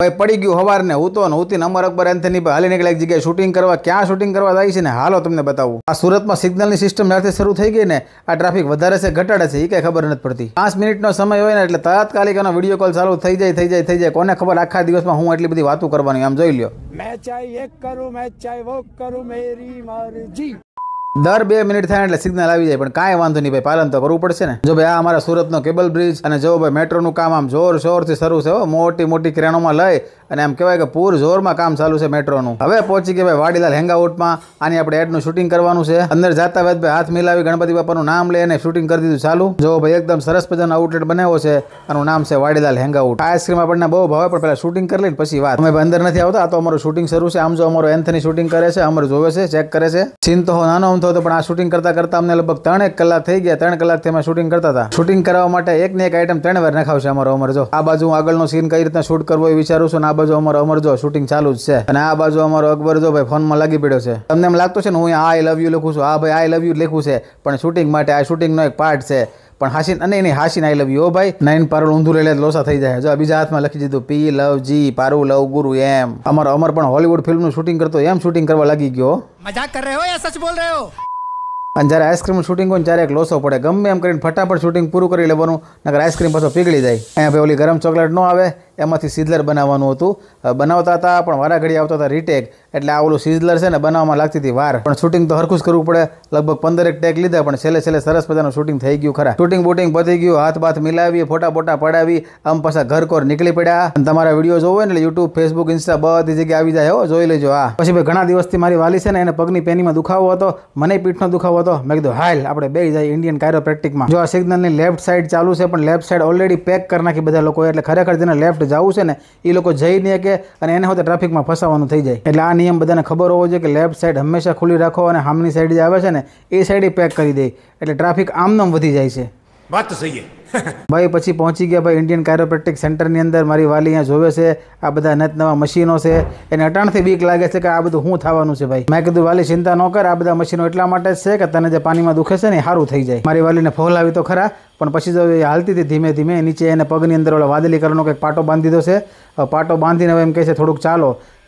ભાઈ પડી ગયું હવારને ઉતો ને ઉતીને અમર અકબર એન્થની પર હાલી નીકળ્યા એક જગ્યાએ શૂટિંગ કરવા. ક્યાં શૂટિંગ કરવા જાય છે ને હાલો તમને બતાવું. આ સુરતમાં સિગ્નલની સિસ્ટમ જ્યારથી શરૂ થઈ ગઈ ને આ ટ્રાફિક વધારે છે ઘટાડે છે એ કઈ ખબર નથી પડતી. 5 મિનિટનો સમય હોય ને એટલે તાત્કાલિક એનો વિડીયો કોલ ચાલુ થઈ જાય. કોને ખબર આખા દિવસમાં હું એટલી બધી વાતો કરવાની. આમ જોઈ લ્યો. મેં ચાહે એક કરું મેં ચાહે વો કરું મેરી મરજી. દર 2 મિનિટ થાય એટલે સિગ્નલ આવી જાય, પણ કાંઈ વાંધો નહીં ભાઈ, પાલન તો કરવું પડશે ને. જો ભાઈ આ અમારા સુરતનો કેબલ બ્રિજ અને જો ભાઈ મેટ્રોનું કામ આમ જોર શોરથી શરૂ છે. મોટી મોટી ક્રેનોમાં લઈ અને આમ કહેવાય કે પૂર જોરમાં કામ ચાલુ છે મેટ્રોનું. હવે પહોંચી ગયા ભાઈ વાડીલાલ હેંગાઉટમાં. આની આપણે એડનું શૂટિંગ કરવાનું છે. અંદર જાતા વેત ભાઈ હાથ મિલાવી ગણપતિ બાપાનું નામ લઈ અને શૂટિંગ કરી દીધું ચાલુ. જો ભાઈ એકદમ સરસ મજાનો આઉટલેટ બનાવ્યો છે. આનું નામ છે વાડીલાલ હેંગાઉટ. આઈસ્ક્રીમ આપણને બહુ ભાવે, પણ પહેલા શૂટિંગ કરી લઈને પછી વાત. અમે અંદર નથી આવતા, આ તો અમારું શૂટિંગ શરૂ છે. આમ જો અમારો એન્થની શૂટિંગ કરે છે, અમર જોવે છે, ચેક કરે છે. સીન તો નાનો અમથો હતો, પણ આ શૂટિંગ કરતા અમને લગભગ 3 કલાક થઈ ગયા. 3 કલાકથી અમે શૂટિંગ કરતા હતા. શૂટિંગ કરવા માટે એક ને એક આઈટમ 3 વાર નખાવશે અમારો અમર. જો આ બાજુ હું આગળનો સીન કઈ રીતના શૂટ કરવો એ વિચારું છું, અને આ બાજુ અમારો અમર જો શૂટિંગ ચાલુ જ છે, અને આ બાજુ અમારો અકબર જો ભાઈ ફોનમાં લાગી પડ્યો છે. તમને એમ લાગતું છે ને હું આઈ લવ યુ લખું છું. હા ભાઈ આઈ લવ યુ લખું છે, પણ શૂટિંગ માટે આ શૂટિંગનો એક પાર્ટ છે. પણ હાસીન અને નહીં હાસીન આઈ લવ યુ. ઓ ભાઈ 9 પારુલ ઊંધું લઈ લે લોસા થઈ જાય. જો બીજા હાથમાં લખી દીધું પી લવ જી પારુ લવ ગુરુ એમ. અમારો અમર પણ હોલીવુડ ફિલ્મનું શૂટિંગ કરતો એમ શૂટિંગ કરવા લાગી ગયો. મજાક કર રહે હો યા સચ બોલ રહે હો? અને જ્યારે આઈસ્ક્રીમનું શૂટિંગ હોય ને ત્યારે એક લોસો પડે. ગમે એમ કરીને ફટાફટ શૂટિંગ પૂરું કરી લેવાનું, નકર આઈસ્ક્રીમ પાછો પીગળી જાય. અહીંયા ભાઈ ઓલી ગરમ ચોકલેટ ન આવે એમાંથી સિઝલર બનાવવાનું હતું. બનાવતા હતા પણ વારા ઘડી આવતા હતા રીટેક, એટલે આ ઓલું સિઝલર છે ને બનાવવામાં લાગતી હતી વાર. પણ શૂટિંગ તો હરખું જ કરવું પડે. લગભગ 15 ટેક લીધા, પણ છેલ્લે સરસ મજાનું શૂટિંગ થઈ ગયું ખરા. શૂટિંગ બૂટિંગ પતી ગયું, હાથ બાથ મિલાવી, ફોટા પડાવી, આમ પાછા ઘર કોર નીકળી પડ્યા. અને તમારા વિડીયો જોવો હોય ને એટલે યુટ્યુબ, ફેસબુક, ઇન્સ્ટા બધી જગ્યાએ આવી જાય. હો જોઈ લેજો. આ પછી ભાઈ ઘણા દિવસથી મારી વાલી છે ને એને પગની પેનીમાં દુખાવો હતો, મને પીઠનો દુખાવો હતો. મેં કીધું હાલ આપણે બે જાય ઇન્ડિયન કાયરોપ્રેક્ટિકમાં. જો આ સિગ્નલની લેફ્ટ સાઈડ ચાલુ છે, પણ લેફ્ટ સાઈડ ઓલરેડી પેક કરી નાખી બધા લોકો. એટલે ખરેખર જેને લેફ્ટ જવું છે ને એ લોકો જઈ નહીં કે, અને એને હોતે ટ્રાફિકમાં ફસાવાનું થઈ જાય. એટલે આ નિયમ બધાને ખબર હોવો જોઈએ કે લેફ્ટ સાઈડ હંમેશા ખુલ્લી રાખો, અને સામેની સાઈડ જે આવે છે ને એ સાઈડ પેક કરી દે, એટલે ટ્રાફિક આમનામ વધી જાય છે. વાત તો સહી છે ભાઈ. પછી પહોંચી ગયા ભાઈ ઇન્ડિયન કાયરોપ્રેક્ટિક સેન્ટરની અંદર. મારી વાલી અહીંયા જોવે છે આ બધા નવા મશીનો છે. એને અટાણથી બીક લાગે છે કે આ બધું શું થવાનું છે ભાઈ. મેં કીધું વાલી ચિંતા ન કર, આ બધા મશીનો એટલા માટે જ છે કે તને જે પાણીમાં દુખે છે ને એ સારું થઈ જાય. મારી વાલીને ફોલાવી તો ખરા, પણ પછી જો એ હાલતી હતી ધીમે ધીમે, નીચે એને પગની અંદર ઓલા વાદળી કલરનો કંઈક પાટો બાંધી દીધો છે. પાટો બાંધીને હવે એમ કહે છે થોડુંક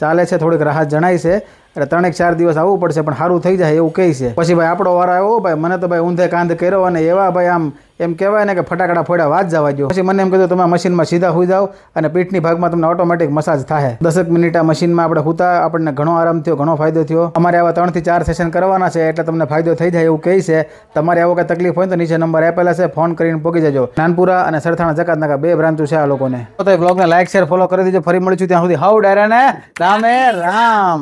ચાલે છે, થોડીક રાહત જણાય છે. એટલે 3-4 દિવસ આવવું પડશે, પણ સારું થઈ જાય એવું કહે છે. પછી ભાઈ આપણો વારો આવ્યો ભાઈ. મને તો ભાઈ ઊંધે કાંધ કર્યો, અને એવા ભાઈ આમ એમ કહેવાય ને કે ફટાકડા ફોડ્યા વાત જવા દો. પછી મને એમ કીધું તમે મશીનમાં સીધા સુઈ જાઓ, અને પીઠની ભાગમાં તમને ઓટોમેટિક મસાજ થાય. 10 મિનિટ આ મશીનમાં આપણે સૂતા, આપણને ઘણો આરામ થયો, ઘણો ફાયદો થયો. અમારે આવા 3 થી 4 સેશન કરવાના છે, એટલે તમને ફાયદો થઈ જાય એવું કહે છે. તમારે આવો કંઈ તકલીફ હોય તો નીચે નંબર આપેલા છે, ફોન કરીને પહોંચી જજો. નાનપુરા અને સરથાણા જકાતનાકા 2 બ્રાન્ચો છે આ લોકોને. તો બ્લોગને લાઈક શેર ફોલો કરી દેજો. ફરી મળીશું ત્યાં સુધી. હાઉ ડાયરા ને રામે રામ.